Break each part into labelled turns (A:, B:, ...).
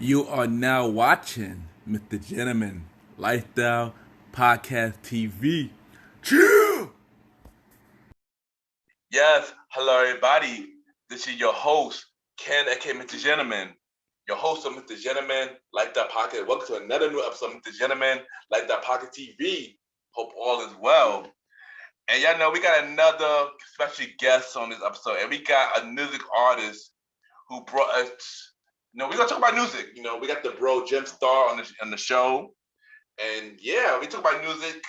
A: You are now watching MrGentleman Lifestyle Podcast TV. Chill! Yes, hello everybody. This is your host, Ken, aka MrGentleman, your host of MrGentleman Lifestyle Podcast. Welcome to another new episode of MrGentleman Lifestyle Podcast TV. Hope all is well. And y'all know we got another special guest on this episode, and we got a music artist who brought us. We're gonna talk about music. We got the bro Gem Starr on the show, and yeah, we talk about music.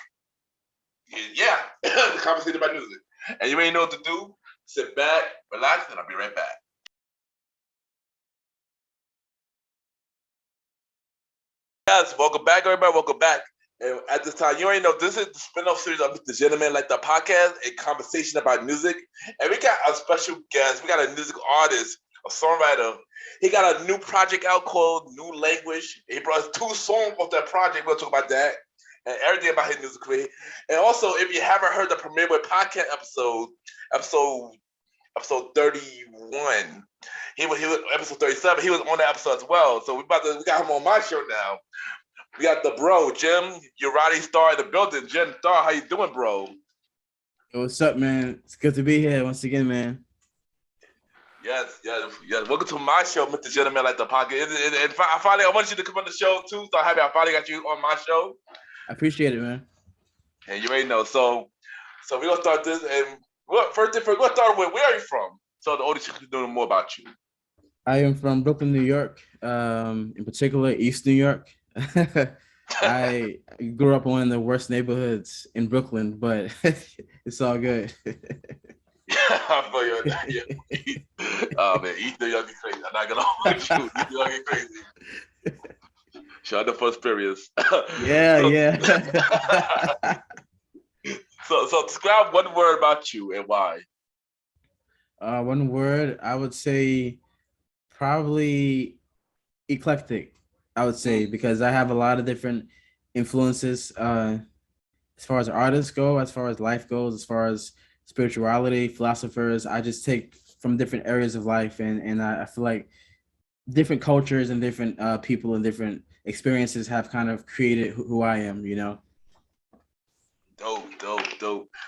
A: Yeah, the conversation about music, and you ain't know what to do. Sit back, relax, and I'll be right back. Yes, welcome back, everybody. Welcome back. And at this time, you already know this is the spin-off series of MrGentleman, like the podcast, a conversation about music. And we got a special guest. We got a music artist, a songwriter. He got a new project out called New Language. He brought us 2 songs off that project. We'll talk about that and everything about his music career. And also, if you haven't heard the Premiere Boy podcast episode 31, he was episode 37. He was on that episode as well. So we got him on my show now. We got the bro, Gem Uriah Starr in the building. Gem Starr, how you doing, bro?
B: Yo, what's up, man? It's good to be here once again, man.
A: Yes. Welcome to my show, MrGentleman, like the podcast. And finally, I want you to come on the show too. So happy I finally got you on my show.
B: I appreciate it, man.
A: And you already know. So we're gonna start this. And first, we'll start with where are you from? So the audience can know more about you.
B: I am from Brooklyn, New York. In particular, East New York. I grew up in one of the worst neighborhoods in Brooklyn, but it's all good.
A: Oh man, East New York is crazy. I'm not gonna hold you. East New York is crazy. Shout out for experience.
B: Yeah.
A: So describe one word about you and why.
B: One word, I would say probably eclectic. I would say because I have a lot of different influences as far as artists go, as far as life goes, as far as spirituality, philosophers. I just take from different areas of life, and I feel like different cultures and different people and different experiences have kind of created who I am,
A: Dope.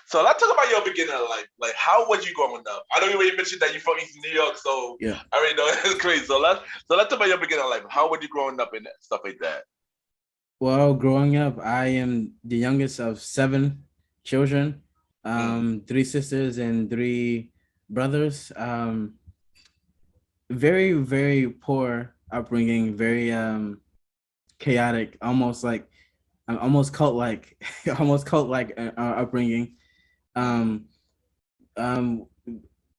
A: So let's talk about your beginning of life. Like, how was you growing up? I know you already mentioned that you're from East New York, so
B: yeah,
A: I already know it's crazy. So let's talk about your beginning of life. How were you growing up and stuff like that?
B: Well, growing up, I am the youngest of 7 children, 3 sisters and 3 brothers. Very, very poor upbringing, very chaotic, almost cult-like, upbringing.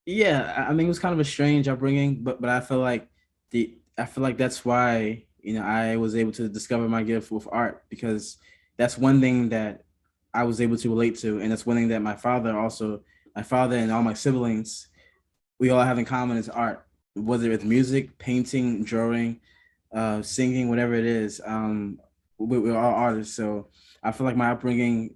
B: Yeah, I mean, it was kind of a strange upbringing, but I feel like that's why I was able to discover my gift with art, because that's one thing that I was able to relate to, and that's one thing that my father and all my siblings, we all have in common is art, whether it's music, painting, drawing, singing, whatever it is. We're all artists, so I feel like my upbringing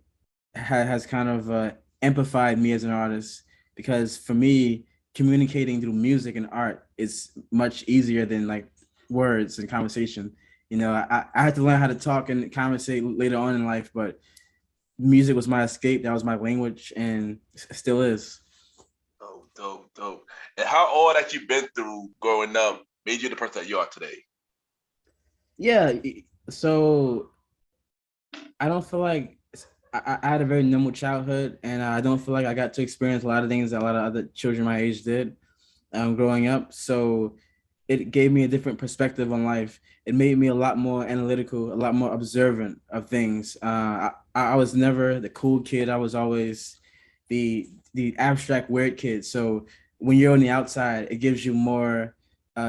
B: has kind of amplified me as an artist, because for me, communicating through music and art is much easier than like words and conversation. I had to learn how to talk and conversate later on in life, but music was my escape. That was my language, and still is.
A: Dope. And how all that you've been through growing up made you the person that you are today?
B: Yeah, so I don't feel like I had a very normal childhood, and I don't feel like I got to experience a lot of things that a lot of other children my age did growing up. So it gave me a different perspective on life. It made me a lot more analytical, a lot more observant of things. I was never the cool kid. I was always the abstract weird kid. So when you're on the outside, it gives you more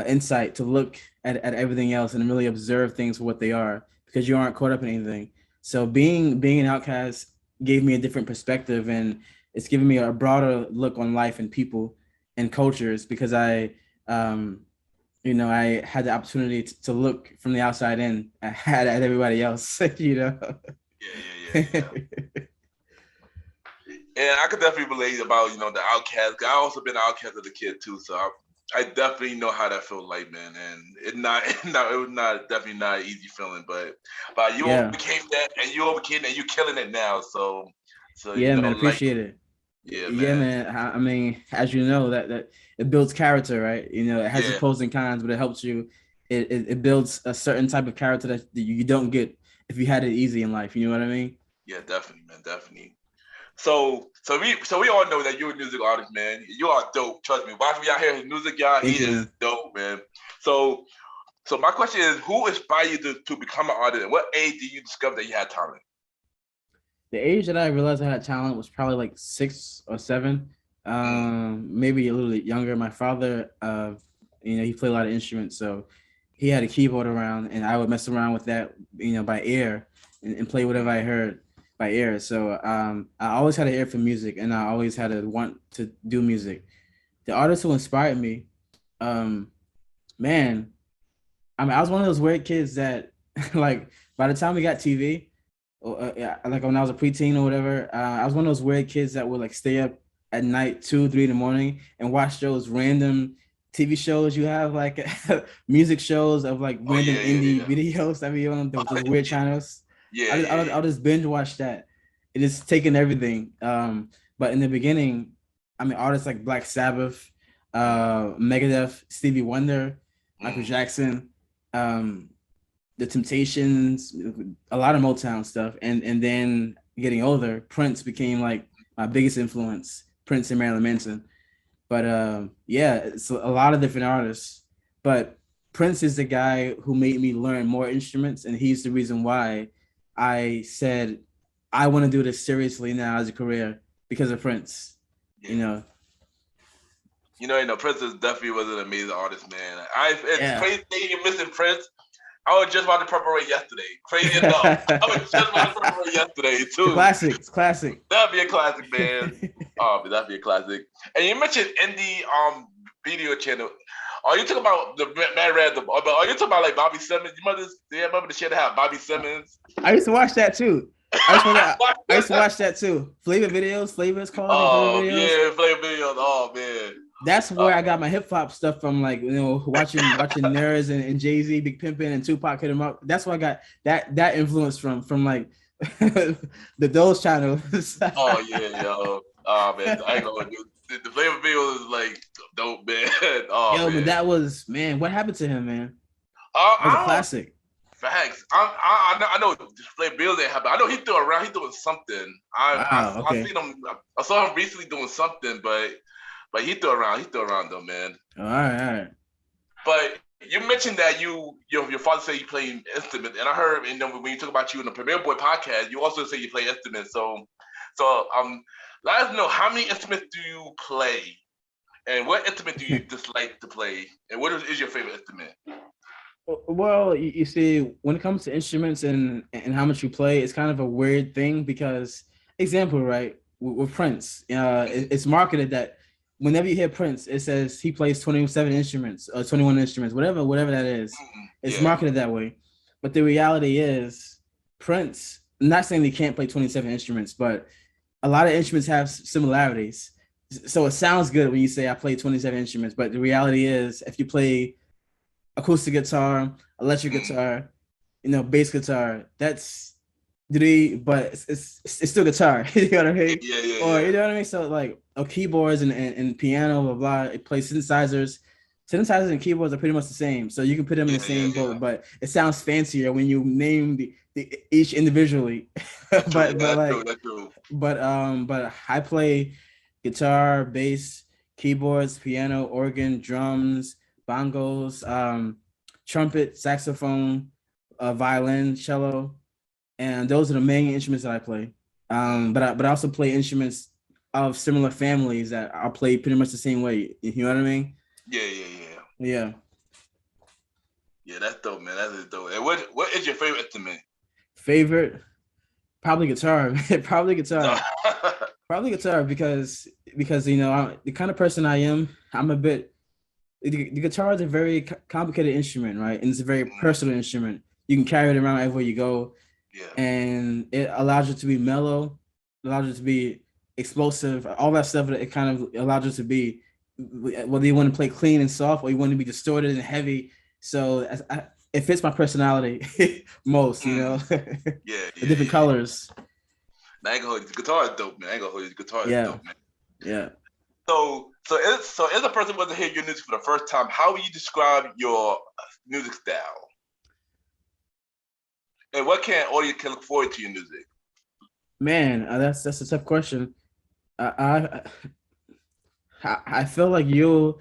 B: insight to look at everything else and really observe things for what they are, because you aren't caught up in anything. So being an outcast gave me a different perspective, and it's given me a broader look on life and people and cultures, because I had the opportunity to look from the outside in at everybody else,
A: Yeah. And I could definitely relate about, the outcast. I also been an outcast as a kid too. So I definitely know how that feels like, man, and it was not definitely not an easy feeling, but you
B: Yeah,
A: overcame that, and you overcame that, you killing it now. So
B: yeah, man,
A: like,
B: appreciate it.
A: yeah,
B: Yeah,
A: man,
B: man. I mean, as you know, that it builds character, right? You know, it has its
A: yeah,
B: pros and cons, but it helps you. It builds a certain type of character that you don't get if you had it easy in life. You know what I mean?
A: yeah, definitely, man, definitely. So we all know that you're a music artist, man. You are dope. Trust me. Watch me out here, his music guy. He
B: Thank you,
A: is
B: man.
A: dope, man. So so my question is, who inspired you to become an artist? And what age did you discover that you had talent?
B: The age that I realized I had talent was probably like 6 or 7,
A: Mm,
B: maybe a little bit younger. My father, he played a lot of instruments, so he had a keyboard around, and I would mess around with that, by ear, and play whatever I
A: mm,
B: heard by ear. So I always had an ear for music, and I always had a want to do music. The artist who inspired me, um, man, I mean, I was one of those weird kids that, like, by the time we got TV, yeah, like when I was a preteen or whatever, I was one of those weird kids that would like stay up at night 2, 3 in the morning and watch those random TV shows you have, like music shows of like
A: oh
B: random
A: yeah, yeah,
B: indie
A: yeah.
B: videos. I mean, those weird channels.
A: Yeah, yeah, yeah.
B: I'll just binge watch that. It is taking everything. But in the beginning, I mean, artists like Black Sabbath,
A: Mm,
B: Megadeth, Stevie Wonder, Michael
A: mm,
B: Jackson. The Temptations, a lot of Motown stuff, and then getting older, Prince became like my biggest influence. Prince and Marilyn Manson, but yeah, it's a lot of different artists. But Prince is the guy who made me learn more instruments, and he's the reason why I said I want to do this seriously now as a career because of Prince. You
A: yeah.
B: know,
A: Prince definitely was an amazing artist, man. It's
B: yeah.
A: crazy that you're missing Prince. I was just about to preparate yesterday. Crazy enough, I was just about to preparate yesterday
B: The
A: too.
B: classic, it's classic.
A: That'd be a classic, man. Oh, that'd be a classic. And you mentioned indie video channel. Are you talking about the Man Random? Are you talking about like Bobby Simmons? You remember the shit that had Bobby Simmons?
B: I used to watch that too. I used to watch that too. Flavor videos, Flavor is called, or Flavor
A: Oh
B: videos.
A: yeah, play videos. Oh man.
B: That's where I got my hip hop stuff from, like watching Nerds and Jay Z, Big Pimpin' and Tupac hit him up. That's where I got that influence from like those channels.
A: Oh yeah, yo. Oh man, I ain't gonna do the flavor video is like dope, man. Oh
B: Yo, but
A: man.
B: that was, man. What happened to him, man? That was a
A: I don't
B: classic.
A: facts. I know flavor bills ain't happen. I know he threw around. He doing something.
B: Wow.
A: I
B: Okay.
A: seen him. I saw him recently doing something, but he threw around. He threw around though, man.
B: All right. All right.
A: But you mentioned that your father said you play instruments, and I heard, and then when you talk about you in the Premier Boy podcast, you also say you play instruments. So let us know, how many instruments do you play, and what instrument do you dislike to play, and what is your favorite instrument?
B: Well, you see, when it comes to instruments and how much you play, it's kind of a weird thing because, example, right, with Prince, it's marketed that whenever you hear Prince, it says he plays 27 instruments or 21 instruments, whatever that is. It's
A: Yeah,
B: marketed that way. But the reality is, Prince, I'm not saying they can't play 27 instruments, but a lot of instruments have similarities. So it sounds good when you say I play 27 instruments, but the reality is, if you play acoustic guitar, electric guitar, bass guitar. That's three, but it's still guitar. You know what I mean?
A: yeah, yeah,
B: Or
A: yeah,
B: you know what I mean? So like keyboards and piano, blah blah. It plays synthesizers. Synthesizers and keyboards are pretty much the same, so you can put them in the
A: yeah, yeah,
B: same
A: yeah.
B: boat. But it sounds fancier when you name the each individually.
A: That's true. Yeah,
B: But
A: that's true.
B: like
A: That's true.
B: but I play guitar, bass, keyboards, piano, organ, drums, bongos, trumpet, saxophone, violin, cello, and those are the main instruments that I play.
A: Mm.
B: But I also play instruments of similar families that I play pretty much the same way. You know what I mean?
A: Yeah, yeah, yeah.
B: Yeah.
A: Yeah, that's dope, man. That's dope. And what is your favorite instrument?
B: Favorite, probably guitar. Probably
A: No.
B: guitar. Probably guitar because the kind of person I am. I'm a bit. The guitar is a very complicated instrument, right? And it's a very
A: Mm,
B: personal instrument. You can carry it around everywhere you go,
A: yeah.
B: and it allows you to be mellow, allows you to be explosive, all that stuff that it kind of allows you to be. whether you want to play clean and soft or you want to be distorted and heavy. So it fits my personality most, you know.
A: Yeah,
B: The
A: yeah,
B: different
A: yeah.
B: colors.
A: Now, I ain't gonna hold you. The guitar is dope, man. I ain't gonna hold you. The guitar is
B: Yeah,
A: dope, man.
B: yeah.
A: So as a person who wasn't hear your music for the first time, how would you describe your music style? And what can audience can look forward to your music?
B: Man, that's a tough question. I I feel like you'll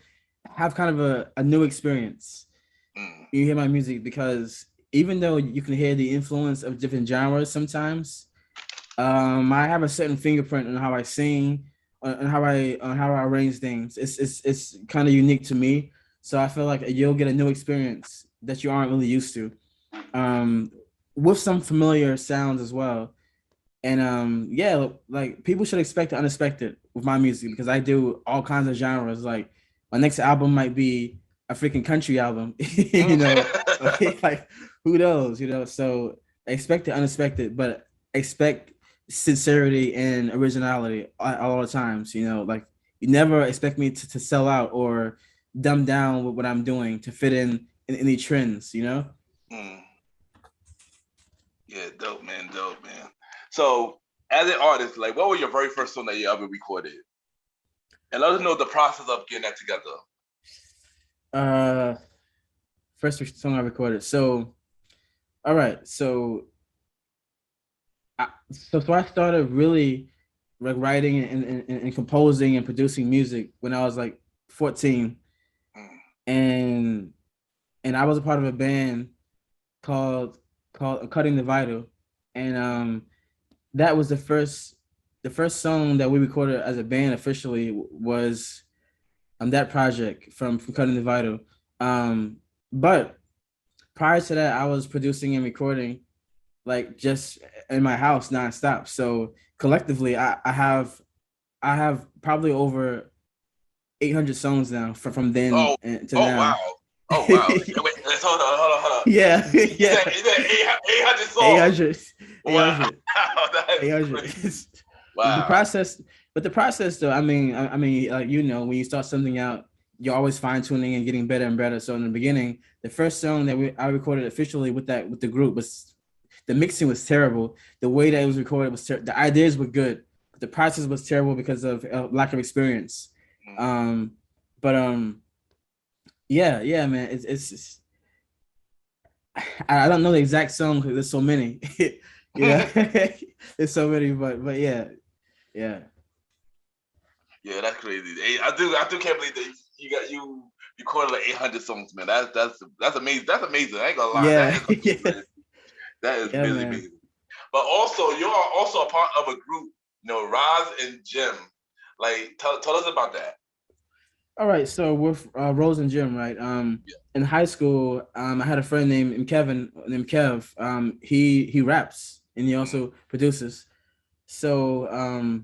B: have kind of a new experience.
A: Mm.
B: You hear my music because even though you can hear the influence of different genres sometimes, I have a certain fingerprint on how I sing, on how I arrange things. It's kind of unique to me. So I feel like you'll get a new experience that you aren't really used to, um, with some familiar sounds as well. And yeah, like people should expect the unexpected with my music because I do all kinds of genres. Like my next album might be a freaking country album, you know, like who knows, you know. So expect the unexpected, but expect sincerity and originality all the times, you know. Like you never expect me to sell out or dumb down with what I'm doing to fit in any trends, you know.
A: Mm. Yeah, dope, man. So, as an artist, like, what was your very first song that you ever recorded? And let us know the process of getting that together.
B: First song I recorded. So, all right. So I started really like writing and composing and producing music when I was like 14,
A: Mm.
B: and I was a part of a band called Cutting the Vital, and that was the first song that we recorded as a band officially was on that project from Cutting the Vital. But prior to that, I was producing and recording like just in my house nonstop. So collectively, I have probably over 800 songs now from then
A: Oh,
B: to
A: oh wow,
B: now.
A: oh wow. Wait, let's hold on.
B: Yeah, yeah.
A: Is that 800 songs?
B: 800,
A: Wow,
B: 800,
A: that is
B: 800.
A: crazy.
B: The
A: Wow.
B: process, but the process though, I mean, like you know, when you start something out, you're always fine tuning and getting better and better. So in the beginning, the first song that I recorded officially with the group was the mixing was terrible. The way that it was recorded was the ideas were good, but the process was terrible because of lack of experience.
A: Mm.
B: Um, but yeah, man, it's I don't know the exact song because there's so many. You know, there's so many, but yeah, yeah.
A: Yeah, that's crazy. I do can't believe that you recorded like 800 songs, man. That's amazing. That's amazing. I ain't gonna lie. That
B: Yeah,
A: is amazing,
B: yeah,
A: man. That is
B: yeah,
A: really
B: man.
A: amazing. But also, you are also a part of a group, you know, Roz and Gem. Like, tell us about that.
B: All right, so with Roz and Gem, right?
A: Yeah.
B: In high school, I had a friend named Kev. He raps and he
A: Mm.
B: also produces. So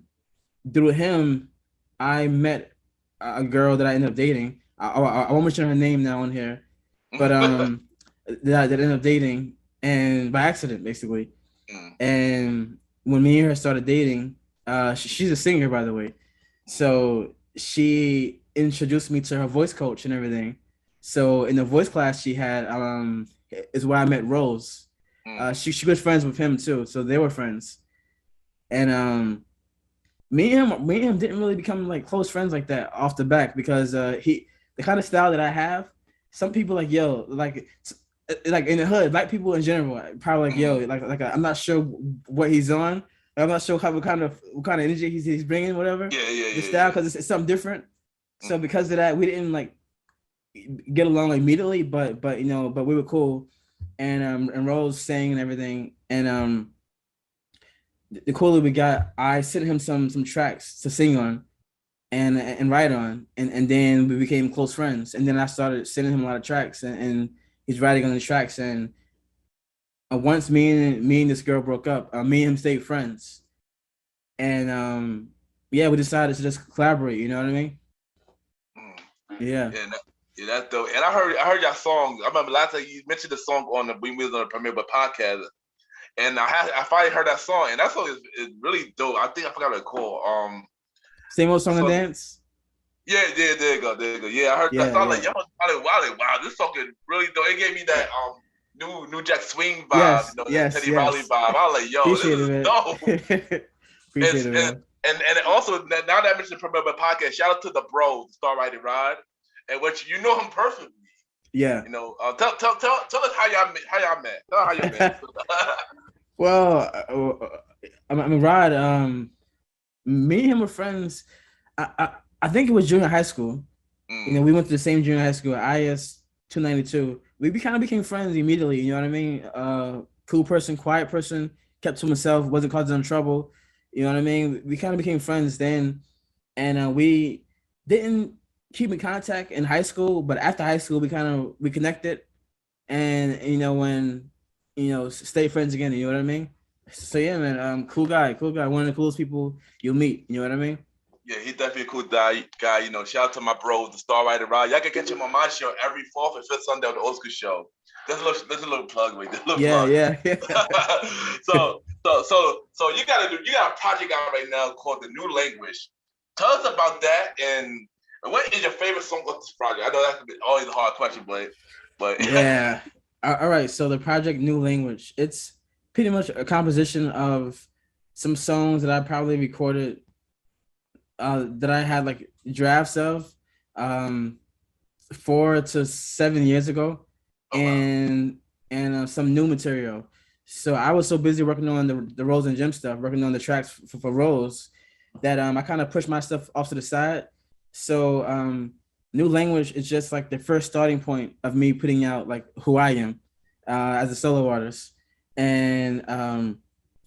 B: through him, I met a girl that I ended up dating. I won't mention her name now on here, but that ended up dating and by accident basically.
A: Mm.
B: And when me and her started dating, she's a singer, by the way. So she introduced me to her voice coach and everything. So in the voice class she had, is where I met Rose.
A: Mm.
B: She was friends with him too, so they were friends. And me and him didn't really become like close friends like that off the back because the kind of style that I have, some people like yo like in the hood, black people in general probably like yo
A: Mm.
B: I'm not sure what he's on. I'm not sure what kind of energy he's bringing, whatever the style,
A: Yeah.
B: because it's something different. So
A: Mm.
B: because of that, we didn't like get along immediately, but you know, but we were cool, and Rose sang and everything, and the cooler we got, I sent him some tracks to sing on and write on, and then we became close friends. And then I started sending him a lot of tracks, and he's writing on the tracks. And once me and this girl broke up, me and him stayed friends, and yeah, we decided to just collaborate. You know what I mean?
A: Mm.
B: Yeah.
A: Yeah, that's dope. And I heard y'all song. I remember last time you mentioned the song on the We Was on the Premiere But podcast, and I finally heard that song, and that song is really dope. I think I forgot what it called.
B: Same old
A: The
B: song and
A: song,
B: dance.
A: Yeah, there you go, there you go. Yeah, I heard that.
B: Yeah,
A: So I was
B: yeah.
A: like, yo, wow, this song is really dope. It gave me that New Jack Swing vibe,
B: Yes,
A: that
B: yes,
A: Teddy Riley
B: yes.
A: vibe. I was like, yo, this
B: Appreciate
A: is
B: it,
A: dope.
B: man. Appreciate
A: It's
B: it, man.
A: and also now that I mentioned the Premier podcast, shout out to the bro, Star Riding Rod, and which you know him perfectly.
B: Yeah.
A: Tell us how y'all met. Tell how you met.
B: Well, I mean, Rod, me and him were friends. I think it was junior high school. We went to the same junior high school, IS 292. We kind of became friends immediately. You know what I mean? Cool person, quiet person, kept to himself, wasn't causing them trouble. You know what I mean? We kind of became friends then, and we didn't keep in contact in high school. But after high school, we connected, and when stay friends again. You know what I mean? So yeah, man, cool guy, one of the coolest people you'll meet. You know what I mean?
A: Yeah, he's definitely a cool guy. Shout out to my bro, the Star Rider Rod. Y'all can catch him on my show every fourth and fifth Sunday on the Old School Show. There's a little plug, wait. There's a little plug.
B: Yeah.
A: So you got a project out right now called The New Language. Tell us about that, and what is your favorite song of this project? I know that's always a hard question, but
B: yeah. All right. So the project New Language, it's pretty much a composition of some songs that I probably recorded, that I had like drafts of, 4 to 7 years ago, and some new material. So I was so busy working on the Roz and Gem stuff, working on the tracks for Rose, that I kind of pushed my stuff off to the side. So New Language is just like the first starting point of me putting out like who I am, as a solo artist. And a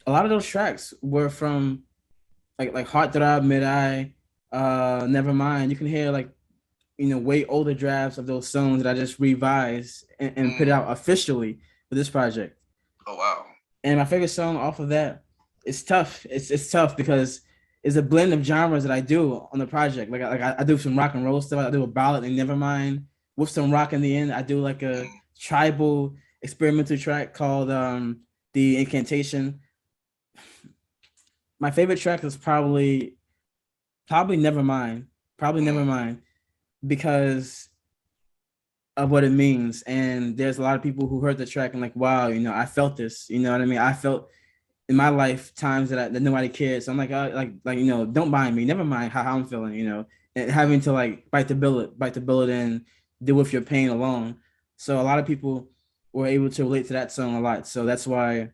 B: lot of those tracks were from like Heartthrob, Mid Eye, Nevermind. You can hear like way older drafts of those songs that I just revised and put out officially for this project.
A: Oh wow!
B: And my favorite song off of that, it's tough. It's tough because it's a blend of genres that I do on the project. Like I do some rock and roll stuff. I do a ballad and Nevermind with some rock in the end. I do like a tribal experimental track called the Incantation. My favorite track is probably Nevermind. Probably Nevermind, because of what it means. And there's a lot of people who heard the track and like, wow, I felt this. You know what I mean? I felt in my life times that nobody cared. So I'm like, don't mind me. Never mind how I'm feeling. And having to like bite the bullet and deal with your pain alone. So a lot of people were able to relate to that song a lot. So that's why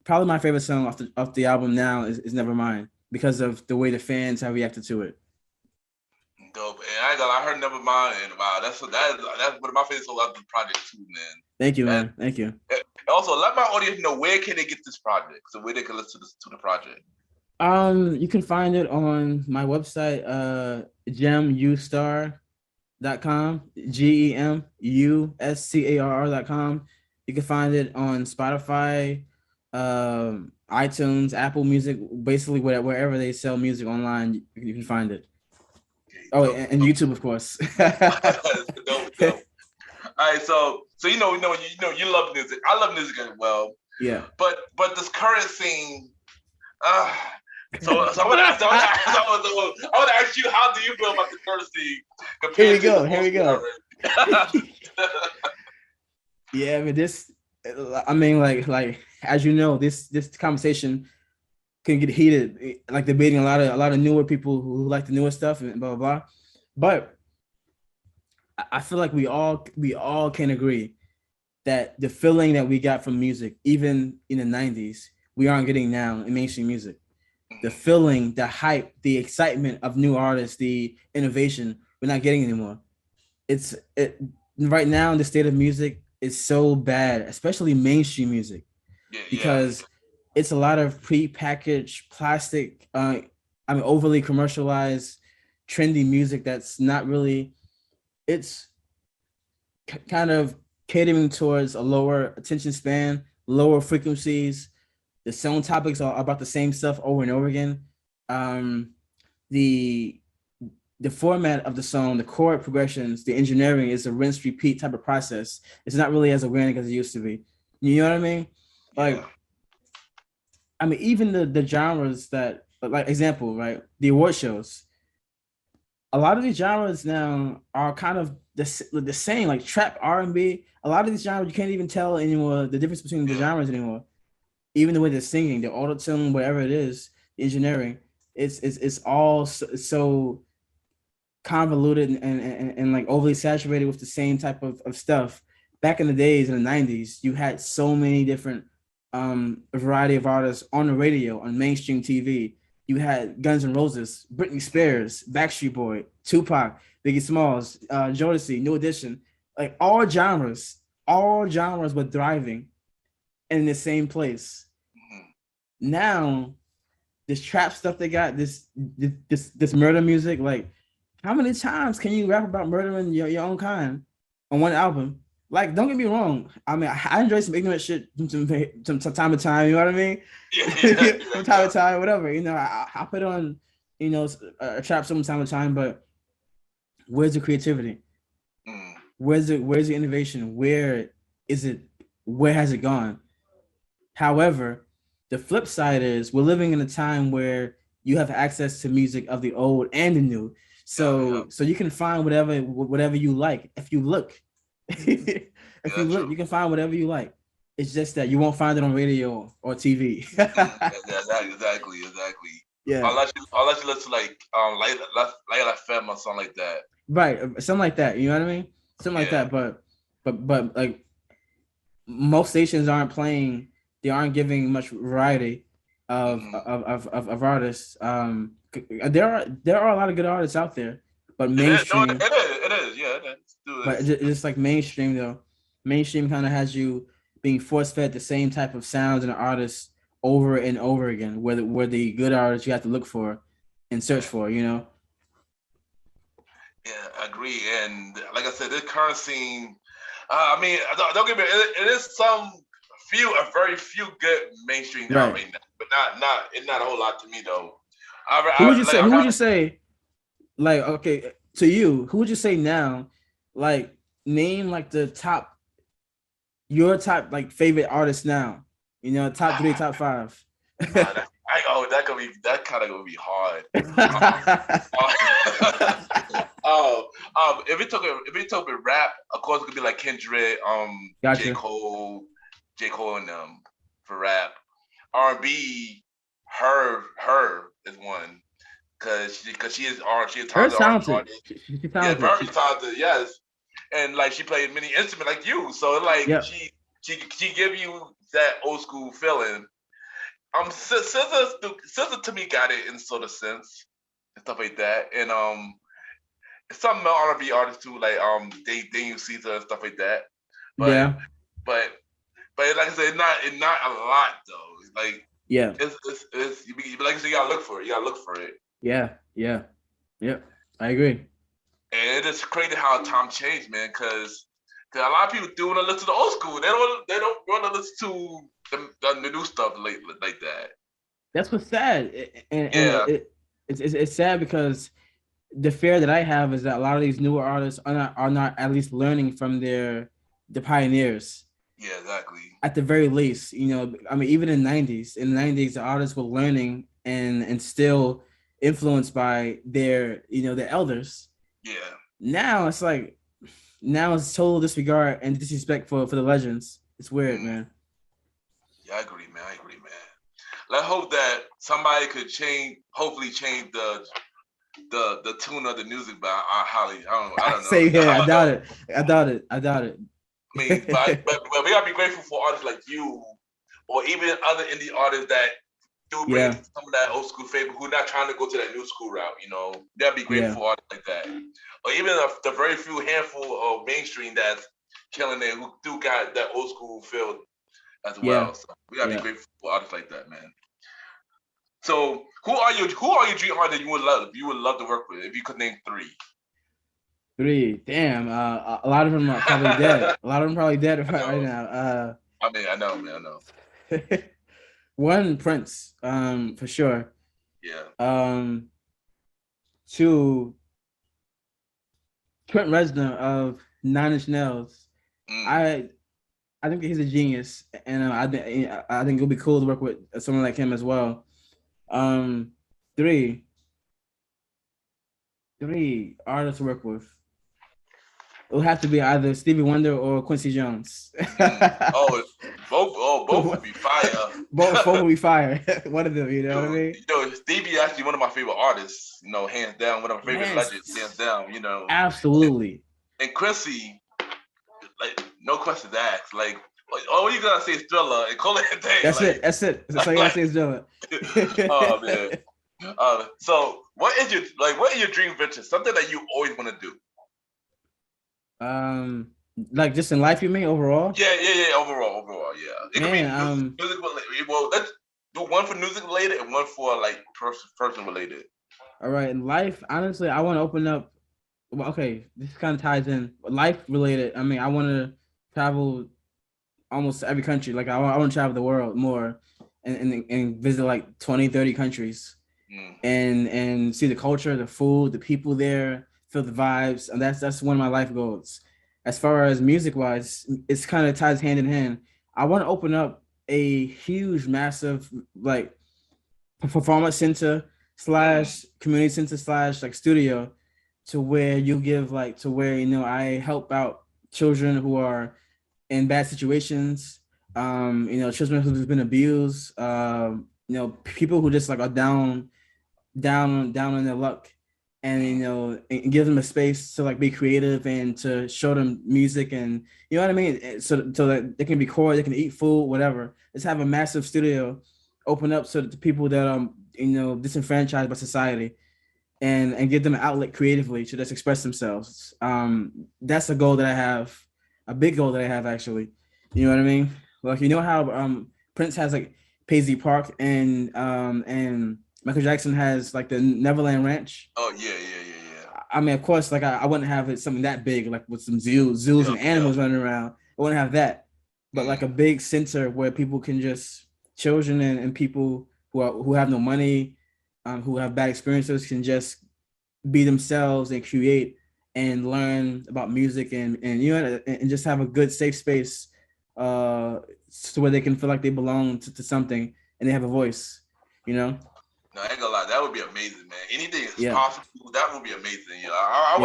B: probably my favorite song off the album now is Nevermind, because of the way the fans have reacted to it.
A: Dope. And I heard Nevermind, and wow, that's one of my favorite songs of the project too, man.
B: Thank you, man. Thank you.
A: Also, let my audience know where can they get this project, so where they can listen to the project.
B: You can find it on my website, gemustar.com, GEMUSCARR.com. You can find it on Spotify, iTunes, Apple Music, basically wherever they sell music online, you can find it. Oh, and YouTube, of course.
A: dope. All right, so you love music. I love music as well.
B: Yeah.
A: But this current scene, so I want to ask you, how do you feel about the current scene?
B: Here we go. Yeah, like as you know, this conversation can get heated, like debating a lot of newer people who like the newer stuff and blah blah blah. But I feel like we all can agree that the feeling that we got from music, even in the 90s, we aren't getting now in mainstream music. The feeling, the hype, the excitement of new artists, the innovation, we're not getting anymore. Right now, the state of music is so bad, especially mainstream music, because it's a lot of pre-packaged plastic, overly commercialized, trendy music that's not really, it's kind of catering towards a lower attention span, lower frequencies. The song topics are about the same stuff over and over again. The format of the song, the chord progressions, the engineering is a rinse repeat type of process. It's not really as organic as it used to be. You know what I mean? Like, even the genres that, like, example, right? The award shows. a lot of these genres now are kind of the same, like trap, R&B. A lot of these genres you can't even tell anymore the difference between the genres anymore. Even the way they're singing, the auto tune, whatever it is, the engineering, it's all so convoluted and like overly saturated with the same type of stuff. Back in the days in the 90s, you had so many different variety of artists on the radio, on mainstream TV. You had Guns N' Roses, Britney Spears, Backstreet Boy, Tupac, Biggie Smalls, Jodeci, New Edition, like all genres were thriving in the same place. Now, this trap stuff they got, this murder music, like how many times can you rap about murdering your own kind on one album? Like, don't get me wrong. I mean, I enjoy some ignorant shit from time to time. You know what I mean? From time to time, whatever. You know, I put on, you know, a trap from time to time. But where's the creativity? Where's the innovation? Where is it? Where has it gone? However, the flip side is we're living in a time where you have access to music of the old and the new. So you can find whatever you like if you look. If you look, you can find whatever you like. It's just that you won't find it on radio or TV.
A: Exactly.
B: Yeah.
A: Unless you listen to like La Femme or something like that.
B: Right, something like that. You know what I mean? Something like that. But like most stations aren't playing. They aren't giving much variety of artists. There are a lot of good artists out there, but mainstream.
A: It is. Yeah, it is.
B: But it's like mainstream though. Mainstream kind of has you being force fed the same type of sounds and artists over and over again. Where the good artists you have to look for and search for, you know.
A: Yeah, I agree. And like I said, this current scene. I mean, don't get me. It is a very few good mainstream now right now, but not a whole lot to me though.
B: Who would you say? Like, okay, to you, who would you say now? Like, name like your top like favorite artist now. You know, top 3, top 5.
A: That kind of gonna be hard. If we talk about rap, of course it could be like Kendrick,
B: gotcha.
A: J. Cole and for rap. R&B, her is one because she is
B: talented.
A: She's very talented. Yes, and like she played many instruments like you, so like she give you that old school feeling. SZA to me got it in sort of sense and stuff like that, and some R&B artists too, like Daniel Caesar and stuff like that. But like I said, it's not a lot though. It's like it's like I said, you gotta look for it. You gotta look for it.
B: Yeah. I agree.
A: And it is crazy how time changed, man. Because a lot of people do want to listen to the old school. They don't want to listen to the new stuff like that.
B: That's what's sad. It's sad because the fear that I have is that a lot of these newer artists are not at least learning from the pioneers.
A: Yeah, exactly.
B: At the very least, you know, I mean, even in the 90s, the artists were learning and still influenced by their elders.
A: Yeah.
B: Now it's total disregard and disrespect for the legends. It's weird, man.
A: Yeah, I agree, man. Let's hope that somebody could hopefully change the tune of the music, but I don't know.
B: Say yeah, I doubt it.
A: I mean, but we gotta be grateful for artists like you, or even other indie artists that do bring some of that old school flavor, who are not trying to go to that new school route. You know, we gotta be grateful for artists like that, or even the very few handful of mainstream that's killing it, who do got that old school feel as well. So we gotta be grateful for artists like that, man. So who are your dream artists you would love to work with if you could name 3?
B: 3, damn. A lot of them are probably dead. Right now.
A: I mean, I know.
B: 1, Prince, for sure.
A: Yeah.
B: 2, Trent Reznor of 9 Inch Nails. I think he's a genius, and I think it'll be cool to work with someone like him as well. 3, Three artists to work with. It would have to be either Stevie Wonder or Quincy Jones.
A: Oh, both would be fire.
B: Both will be fire. One of them, you know what I
A: Dude,
B: mean?
A: Stevie is actually one of my favorite artists. Hands down, one of my favorite
B: Man,
A: legends. Hands down,
B: absolutely.
A: And Quincy, like no questions asked. Like all you gotta say is Thriller and call it a day.
B: That's it. That's it. That's all you gotta say is Thriller.
A: Oh man. So what is your dream venture? Something that you always want to do?
B: Like just in life, you mean overall?
A: Yeah. Overall, yeah. It
B: Man,
A: could be music related. Well, let's do one for music related and one for like person related.
B: all right. In life, honestly, I want to open up. Well, okay, this kind of ties in life related. I mean, I want to travel almost every country. Like I want to travel the world more and visit like 20, 30 countries and see the culture, the food, the people there, feel the vibes. And that's one of my life goals. As far as music wise, it's kind of ties hand in hand. I want to open up a huge, massive like performance center slash community center slash like studio to where you give like to where I help out children who are in bad situations, children who've been abused, people who just like are down on their luck, and and give them a space to like be creative and to show them music, and you know what I mean, so that they can record, they can eat food, whatever. Let's have a massive studio open up so that the people that disenfranchised by society, and give them an outlet creatively to just express themselves. That's a goal that I have, a big goal that I have actually. You know what I mean? Like how Prince has like Paisley Park, and Michael Jackson has like the Neverland Ranch.
A: Oh yeah.
B: I mean, of course, like I wouldn't have it something that big, like with some zoos and animals running around. I wouldn't have that, but like a big center where people can just children and people who have no money, who have bad experiences, can just be themselves and create and learn about music and just have a good safe space, so where they can feel like they belong to something and they have a voice.
A: No, I ain't gonna lie. That would be amazing, man. Anything is possible. That would be amazing. I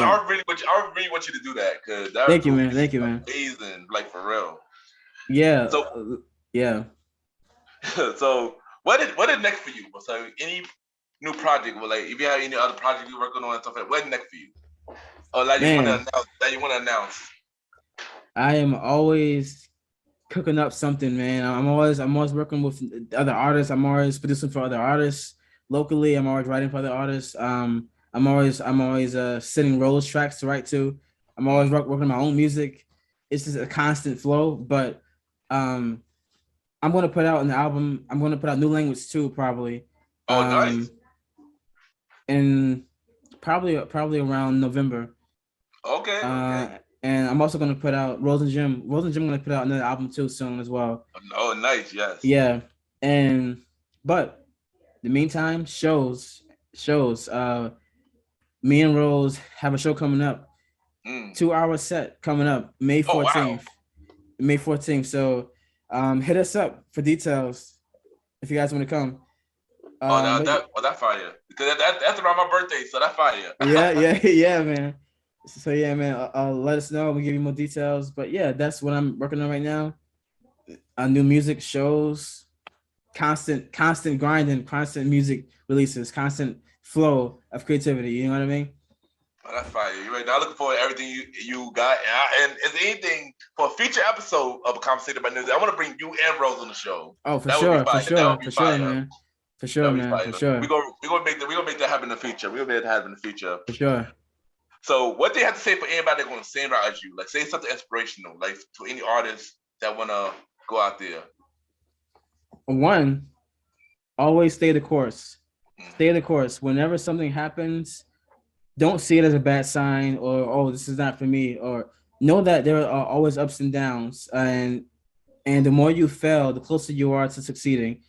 A: really want you to do that, because that.
B: Thank you, man. Thank you, man.
A: Amazing, like for real.
B: Yeah.
A: So
B: yeah.
A: So what is next for you? So any new project? Well, like if you have any other project you're working on and stuff like, what is next for you? Or like you want to announce?
B: I am always cooking up something, man. I'm always working with other artists. I'm always producing for other artists locally. I'm always writing for other artists. I'm always sending Rose tracks to write to. I'm always working on my own music. It's just a constant flow. But I'm gonna put out an album. I'm gonna put out new language too, probably.
A: Oh, nice.
B: And probably around November.
A: Okay.
B: And I'm also gonna put out Roz and Gem. Roz and Gem gonna put out another album too soon as well.
A: Oh, nice. Yes.
B: Yeah. But the meantime, shows. Me and Rose have a show coming up. 2-hour set coming up May 14th. Oh, wow. May 14th. So hit us up for details if you guys want to come.
A: That's fire. Because that's around my birthday, so that's fire.
B: yeah, man. So yeah, man. Let us know. We'll give you more details. But yeah, that's what I'm working on right now. New music, shows, constant grinding, constant music releases, constant flow of creativity. You know what I mean?
A: Oh, that's fire. You're right. Now looking forward to everything you got. And is there anything for a feature episode of A Conversation About Music? I want to bring you and Rose on the show.
B: Oh, for sure, man. For sure, man.
A: We're gonna make that happen in the future. We're gonna make that happen in the future.
B: For sure.
A: So what do you have to say for anybody that's going to sing out as you? Like say something inspirational, like to any artists that wanna go out there.
B: One, always stay the course. Stay the course. Whenever something happens, don't see it as a bad sign or this is not for me, or know that there are always ups and downs, and the more you fail, the closer you are to succeeding.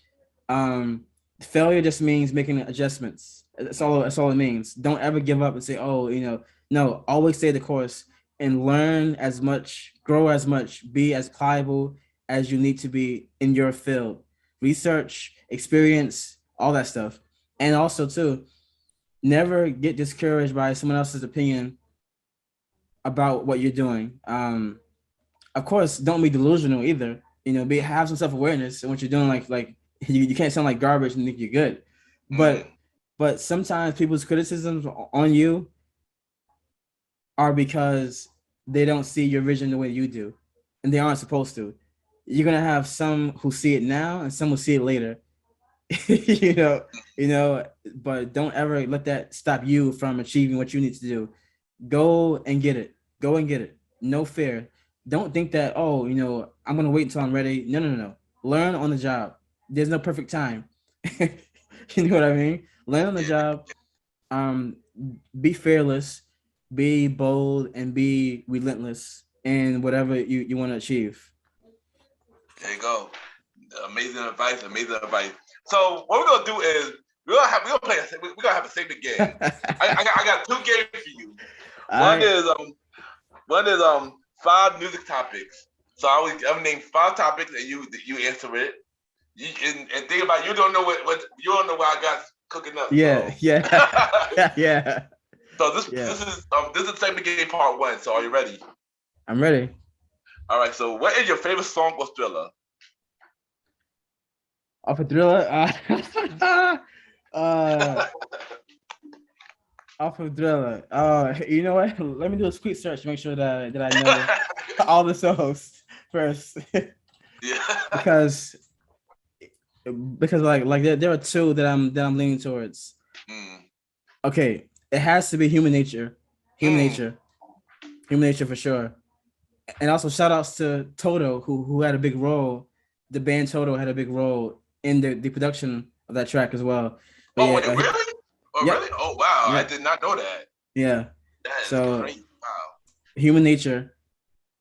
B: Failure just means making adjustments. That's all it means. Don't ever give up and say, no, always stay the course and learn as much, grow as much, be as pliable as you need to be in your field. Research, experience, all that stuff. And also too, never get discouraged by someone else's opinion about what you're doing. Of course, don't be delusional either. Have some self-awareness and what you're doing. Like you can't sound like garbage and think you're good.
A: Mm.
B: But sometimes people's criticisms on you are because they don't see your vision the way you do, and they aren't supposed to. You're gonna have some who see it now and some will see it later. you know, but don't ever let that stop you from achieving what you need to do. Go and get it. Go and get it. No fear. Don't think that, I'm gonna wait until I'm ready. No, no, no, no. Learn on the job. There's no perfect time. You know what I mean? Learn on the job. Um, be fearless, be bold, and be relentless in whatever you want to achieve.
A: There you go. Amazing advice. Amazing advice. So what we're gonna do is we're gonna have a segment game. I got two games for you. One is 5 music topics. So I'm name 5 topics and you answer it. And think about it, you don't know what you don't know what I got cooking up.
B: Yeah,
A: so.
B: yeah, yeah.
A: So this is segment game part 1. So are you ready?
B: I'm ready.
A: All right. So what is your favorite song or Thriller?
B: Off a Thriller. Off of Thriller. You know what? Let me do a quick search to make sure that I know all the songs first.
A: Yeah.
B: because like there are 2 that I'm leaning towards. Okay, it has to be Human Nature. Human Nature for sure. And also shout outs to Toto who had a big role. The band Toto had a big role in the production of that track as well. But
A: really? Oh, yeah. Really? Oh, wow. Yeah. I did not know that.
B: Yeah.
A: That is great. Wow.
B: Human Nature,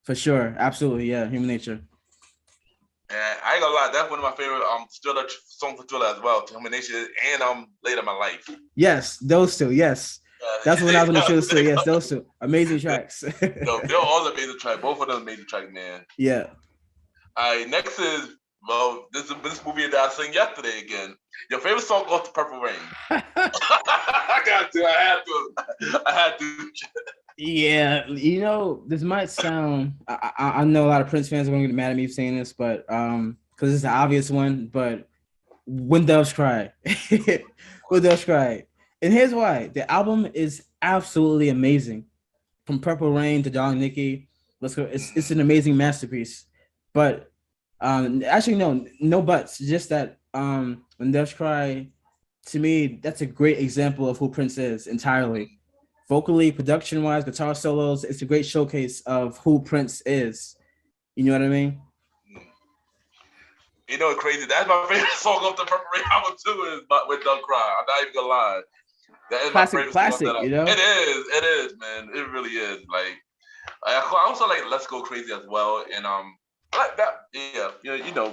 B: for sure. Absolutely, yeah. Human Nature.
A: And I ain't gonna lie, that's one of my favorite Thriller songs for Thriller as well. Human Nature and Later in My Life.
B: Yes, those 2. Yes. That's when I was gonna choose too. Yes, those 2 amazing tracks.
A: No, they're all amazing tracks. Both of them amazing tracks, man.
B: Yeah.
A: All right, next is this movie that I seen yesterday again. Your favorite song off the Purple Rain. I got to. I had to.
B: Yeah, this might sound. I know a lot of Prince fans are gonna get mad at me for saying this, but because it's an obvious one. But When Doves Cry, When Doves Cry, and here's why: the album is absolutely amazing, from Purple Rain to Darling Nikki. Let's go. It's an amazing masterpiece. But actually, no buts. Just that When Doves Cry, to me, that's a great example of who Prince is entirely. Vocally, production-wise, guitar solos, it's a great showcase of who Prince is. You know what I mean?
A: You know, it's crazy. That's my favorite song off the Purple Rain album too. Is When Doves Cry. I'm not even gonna lie. That is
B: classic,
A: my favorite
B: classic.
A: Song
B: You know,
A: it is, man. It really is. Like, I also like Let's Go Crazy as well, and I like that. Yeah,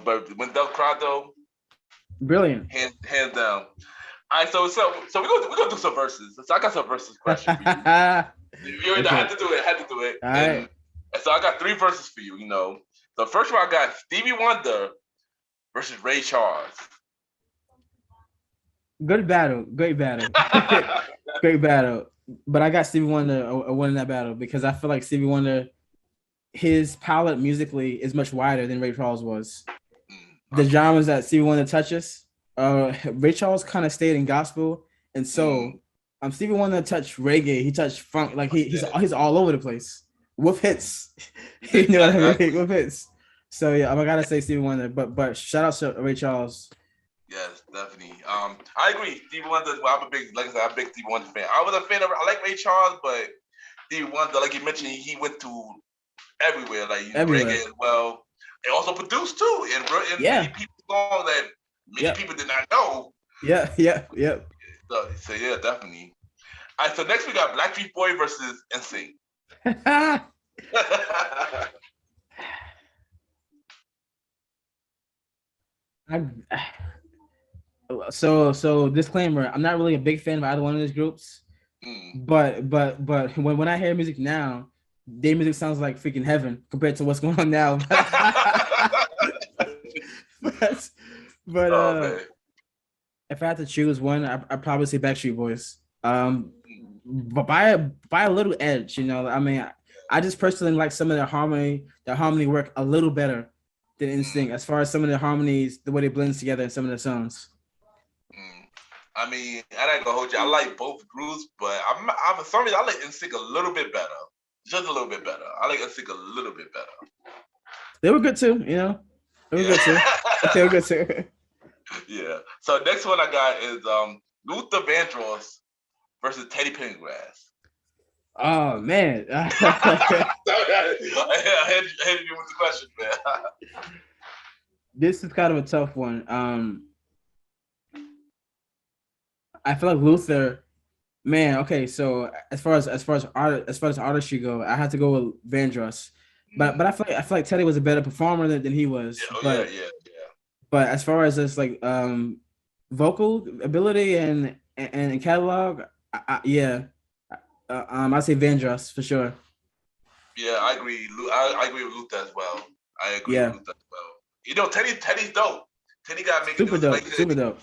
A: but When Doves Cry though,
B: brilliant.
A: Hands down. All right, so we're gonna do some verses. So I got some verses question for you. You okay. Had to do it.
B: All right.
A: And so I got 3 verses for you. The first one I got Stevie Wonder versus Ray Charles.
B: Great battle. Great battle. But I got Stevie Wonder winning that battle because I feel like Stevie Wonder, his palette musically is much wider than Ray Charles was. The genres that Stevie Wonder touches. Ray Charles kind of stayed in gospel, and so Stevie Wonder touched reggae. He touched funk. Like he's all over the place with hits. You know what I mean? With hits. So yeah, I gotta say Stevie Wonder. But shout out to Ray Charles.
A: Yes, definitely. I agree. Stevie Wonder. Well, I'm a big Stevie Wonder fan. I was a fan of. I like Ray Charles, but Stevie Wonder, like you mentioned, he went to everywhere, like reggae as well, and also produced too, and made people songs that. Many people did not know.
B: Yeah.
A: So yeah, definitely. All right, so next we got Blackstreet Boy versus NSYNC.
B: So disclaimer: I'm not really a big fan of either one of these groups. But when I hear music now, their music sounds like freaking heaven compared to what's going on now. But if I had to choose one, I'd probably say Backstreet Boys. But by a little edge, you know. I mean, I just personally like some of their harmony work a little better than Instinct, as far as some of the harmonies, the way they blend together in some of the songs.
A: I mean, I ain't gonna hold you. I like both groups, but I'm for some reason I like Instinct a little bit better, just a little bit better. I like Instinct a little bit better.
B: They were good too, you know. They were good too. They were good too.
A: Yeah. So next one I got is Luther Vandross versus Teddy Pingrass.
B: Oh man.
A: I had you with the question, man.
B: This is kind of a tough one. I feel like Luther, man. Okay, so as far as artistry go, I had to go with Vandross, but I feel like Teddy was a better performer than he was.
A: Yeah,
B: But as far as this like vocal ability and catalog, I'd say Vandross for sure.
A: Yeah, I agree. I agree with Luther as well. You know, Teddy's dope. Teddy got making
B: super dope.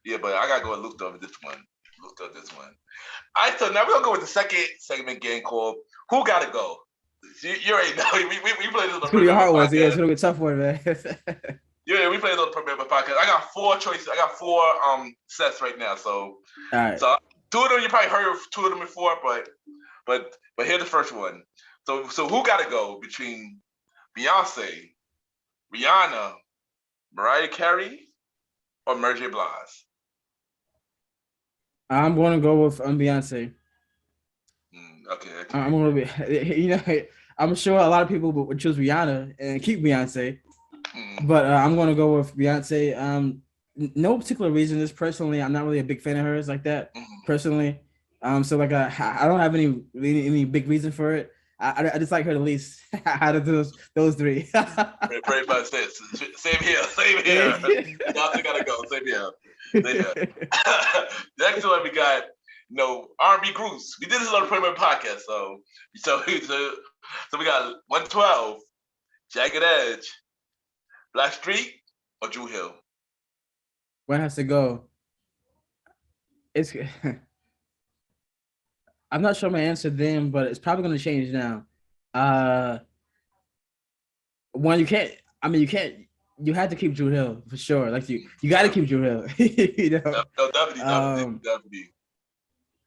A: Yeah, but I gotta go with Luther over this one. All right, so now we're gonna go with the second segment game called "Who Gotta Go." You already know we played this on the
B: Premiere hard ones. Yeah, it's gonna be a tough one, man.
A: Yeah, we played this on the Premiere podcast. I got 4 choices. I got 4 sets right now. So,
B: all right.
A: So 2 of them you probably heard of 2 of them before, but here's the first one. So who gotta go between Beyonce, Rihanna, Mariah Carey, or Mary J. Blige?
B: I'm going to go with Beyonce.
A: Okay.
B: I'm going to be, you know, I'm sure a lot of people would choose Rihanna and keep Beyonce, but I'm going to go with Beyonce. No particular reason. Just personally, I'm not really a big fan of hers like that. Personally, so like I don't have any big reason for it. I just like her the least out of those 3.
A: Pretty much this. Same here. Beyonce gotta go. Same here. Next one we got R&B groups. We did this on the Premier podcast, so we got 112, Jagged Edge, Blackstreet, or Dru Hill.
B: One has to go. It's I'm not sure my answer then, but it's probably going to change now. One, you had to keep Dru Hill for sure. Like you got to keep Dru Hill. You know?
A: No, definitely.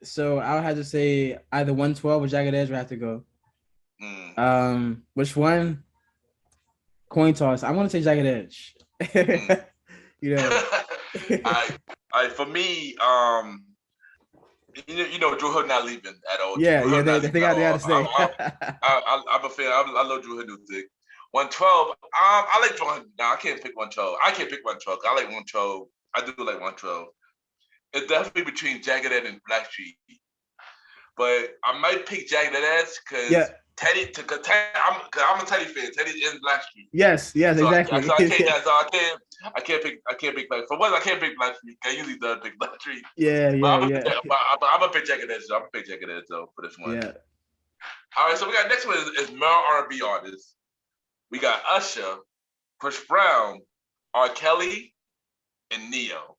B: So I would have to say either 112 or Jagged Edge would have to go. Which one? Coin toss. I want to say Jagged Edge. You know.
A: I for me, you know, Dru Hill not leaving at all.
B: Yeah, they got to stay.
A: I'm a fan. I love Dru Hill music. 112. I like Dru Hill. No, I can't pick 112. I can't pick 112. I like 112. I do like 112. It's definitely between Jagged Edge and Blackstreet, but I might pick Jagged Edge because Teddy. I'm a Teddy fan. Teddy's in Blackstreet.
B: Yes,
A: so
B: exactly.
A: I can't pick Blackstreet. For once, I can't pick Blackstreet. I usually do pick Blackstreet.
B: I'm
A: gonna pick Jagged Edge. I'm gonna pick Jagged Edge though for this one.
B: Yeah.
A: All right, so we got next one is male R&B artists. We got Usher, Chris Brown, R. Kelly, and Neo.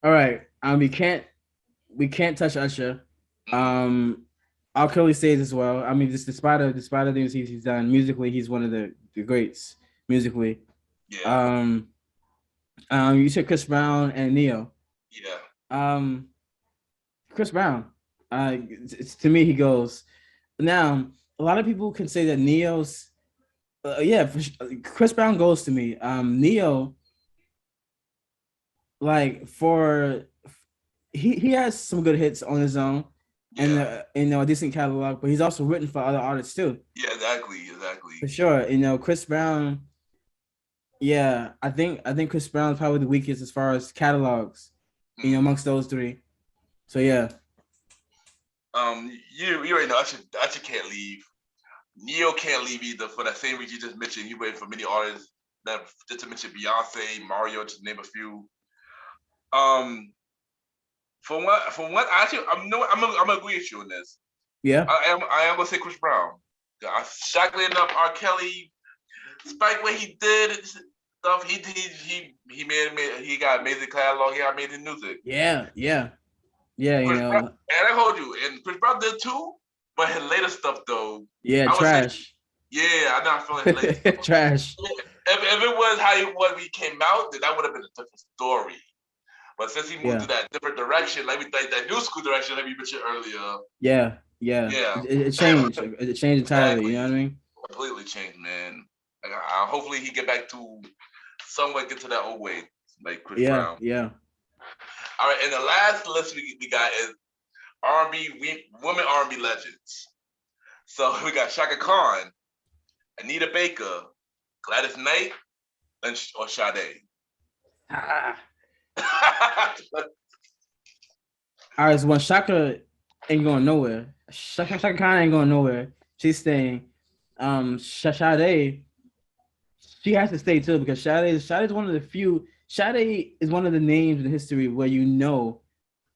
B: All right. We can't touch Usher. R. Kelly stays as well. I mean, despite the things he's done musically, he's one of the greats musically.
A: Yeah.
B: You said Chris Brown and Neo.
A: Yeah.
B: Chris Brown. To me, he goes. Now, a lot of people can say that Neo's. Chris Brown goes to me. Neo. Like he has some good hits on his own, and a decent catalog, but he's also written for other artists too.
A: Yeah, exactly.
B: For sure, Chris Brown. Yeah, I think Chris Brown is probably the weakest as far as catalogs, amongst those 3. So yeah.
A: You already know Usher can't leave. Neo can't leave either for that same reason you just mentioned. He waited for many artists that just to mention Beyonce, Mario, just to name a few. From what actually I'm gonna agree with you on this.
B: Yeah.
A: I am gonna say Chris Brown. Shockingly enough, R. Kelly, despite what he did stuff, he got amazing catalog. He got amazing music.
B: Yeah. Yeah,
A: Chris Brown, and I hold you, and Chris Brown did too. But his later stuff, though,
B: yeah,
A: I would say,
B: trash.
A: yeah, I'm not feeling his later stuff.
B: Trash.
A: If it was how he came out, then that would have been a different story. But since he moved to that different direction, like that new school direction that we mentioned earlier.
B: Yeah. It changed. It changed entirely.
A: Exactly.
B: You know what I mean?
A: Completely changed, man. Like, hopefully he get back to somewhat get to that old way, like Chris Brown.
B: Yeah.
A: All right, and the last list we got is R&B women R&B legends. So we got Shaka Khan, Anita Baker, Gladys Knight, or Sade.
B: All right, so when Shaka ain't going nowhere, Shaka Khan ain't going nowhere. She's staying. Sade, she has to stay too because Sade is one of the few. Sade is one of the names in history where you know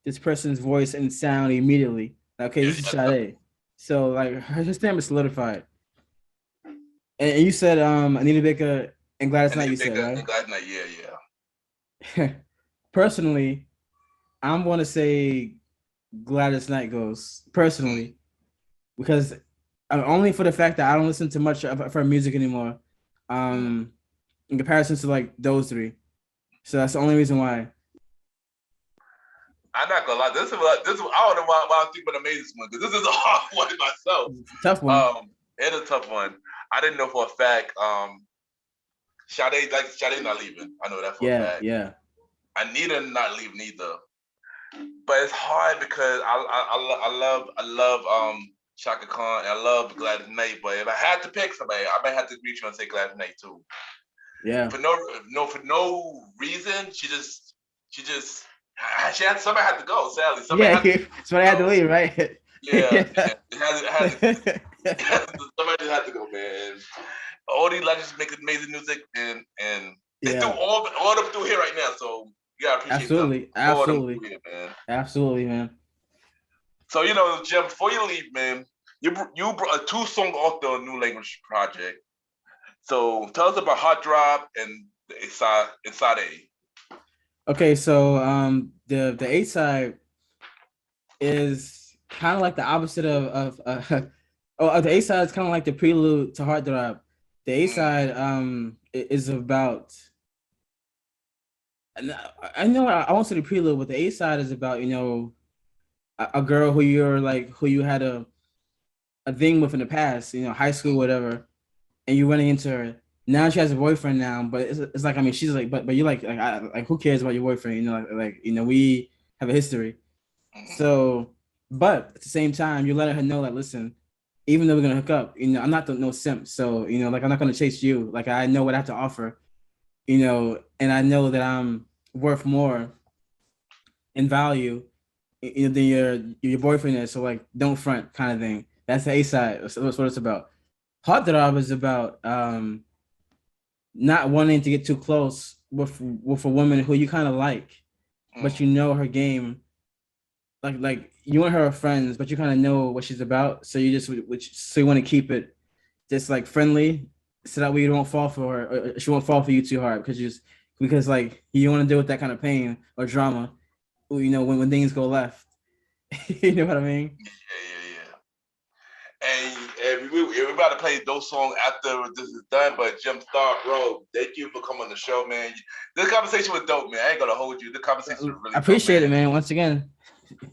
B: this person's voice and sound immediately. Okay, this is Sade. So like her stamp is solidified. And you said Anita Baker and Gladys Knight. You said right?
A: And Gladys Knight, yeah.
B: Personally, I'm going to say Gladys Knight goes personally because only for the fact that I don't listen to much of her music anymore. In comparison to like those three, so that's the only reason why.
A: I'm not gonna lie. This is I don't know why I'm thinking about Amazing one because this is a hard one myself.
B: Tough one.
A: It's a tough one. I didn't know for a fact. Sade not leaving. I know that for a fact.
B: Yeah.
A: Anita not leaving either. But it's hard because I love Shaka Khan and I love Gladys Knight. But if I had to pick somebody, I might have to agree and say Gladys Knight too.
B: Yeah.
A: For no reason, she had somebody had to go. Sadly, somebody
B: had to leave, right?
A: Yeah. Somebody had to go, man. All these legends make amazing music, and they do all of them through here right now. So you gotta appreciate
B: Absolutely, man.
A: So Jim, before you leave, man, you brought a 2-song off the New Language project. So tell us about Hot Drop and the A-side.
B: Okay, so the A-side is kind of like the opposite of the A-side is kind of like the prelude to Hot Drop. The A-side is about, I know I won't say the prelude, but the A-side is about a girl who you had a thing with in the past, high school, whatever, and you're running into her. Now she has a boyfriend now, but it's like, I mean, she's like, but you're like who cares about your boyfriend? We have a history. So, but at the same time, you're letting her know that, listen, even though we're gonna hook up, I'm not no simp. So, I'm not gonna chase you. Like, I know what I have to offer, and I know that I'm worth more in value, than your boyfriend is. So, like, don't front, kind of thing. That's the A-side. That's what it's about. Hot Drop is about not wanting to get too close with a woman who you kind of like, but her game. Like you and her are friends, but you kind of know what she's about. So you want to keep it just like friendly, so that way you don't fall for her, or she won't fall for you too hard because like you don't want to deal with that kind of pain or drama. When things go left. You know what I mean?
A: Yeah. And we're about to play those songs after this is done. But Gem Starr, bro, thank you for coming on the show, man. This conversation was dope, man. I ain't gonna hold you. This conversation was really.
B: I appreciate it, man. Once again,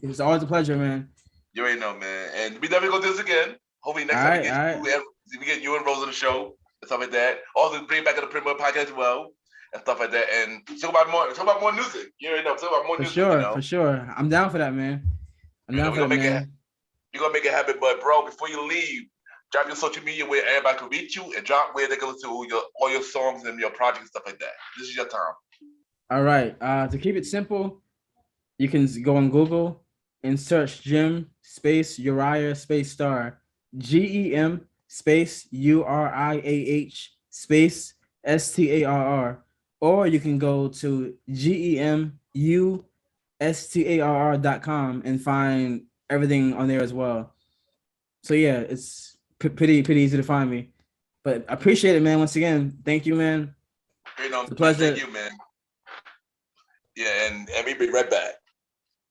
B: it's always a pleasure, man.
A: You already know, man. And we definitely gonna do this again. Hopefully next time we get you and Roz on the show and stuff like that. Also bring it back to the Pingrass podcast as well and stuff like that. And talk about more music. You already know. Talk about more music.
B: For sure. I'm down for that, man. I'm down for that, man.
A: You're gonna make it happen, but bro, before you leave, drop your social media where everybody can reach you and drop where they can listen to all your songs and your projects and stuff like that. This is your time.
B: All right. To keep it simple, you can go on Google and search Gem Uriah Starr, GEM URIAH STARR, or you can go to GEMUSTARR.com and find everything on there as well. So yeah, it's pretty easy to find me. But I appreciate it, man. Once again, thank you, man.
A: It's a pleasure. Thank you, man. Yeah, and we'll be right back.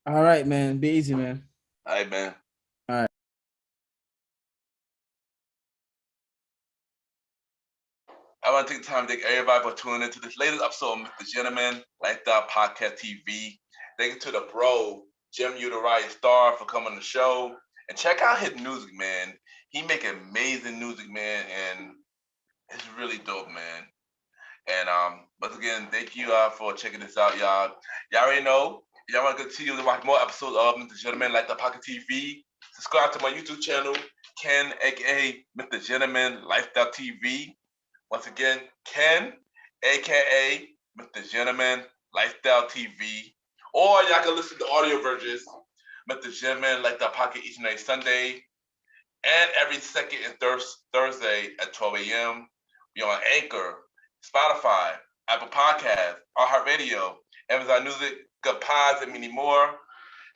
B: All right, man. Be easy, man.
A: All right, man.
B: All right.
A: I want to take the time to thank everybody for tuning into this latest episode of Mr. Gentleman, Lifestyle Podcast TV. Thank you to the bro, Gem Uriah Starr, for coming on the show. And check out his music, man. He make amazing music, man, and it's really dope, man. And once again, thank you for checking this out, y'all. Y'all already know. Y'all want to continue to watch more episodes of Mr. Gentleman, Lifestyle Podcast TV. Subscribe to my YouTube channel, Ken, aka Mr. Gentleman, Lifestyle TV. Once again, Ken, aka Mr. Gentleman, Lifestyle TV. Or y'all can listen to audio versions, Mr. Gentleman, Lifestyle Pocket each and every Sunday, and every second and Thursday at 12 a.m. We on Anchor, Spotify, Apple Podcasts, iHeartRadio, Amazon Music, Good Pods, and many more.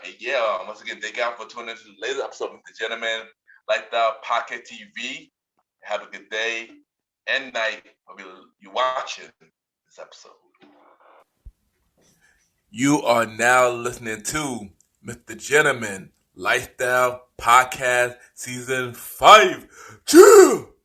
A: And yeah, once again, thank y'all for tuning into the latest episode of Mr. Gentleman, Lifestyle Pocket TV. Have a good day and night while you watching this episode. You are now listening to Mr. Gentleman Lifestyle Podcast Season 5. Chill!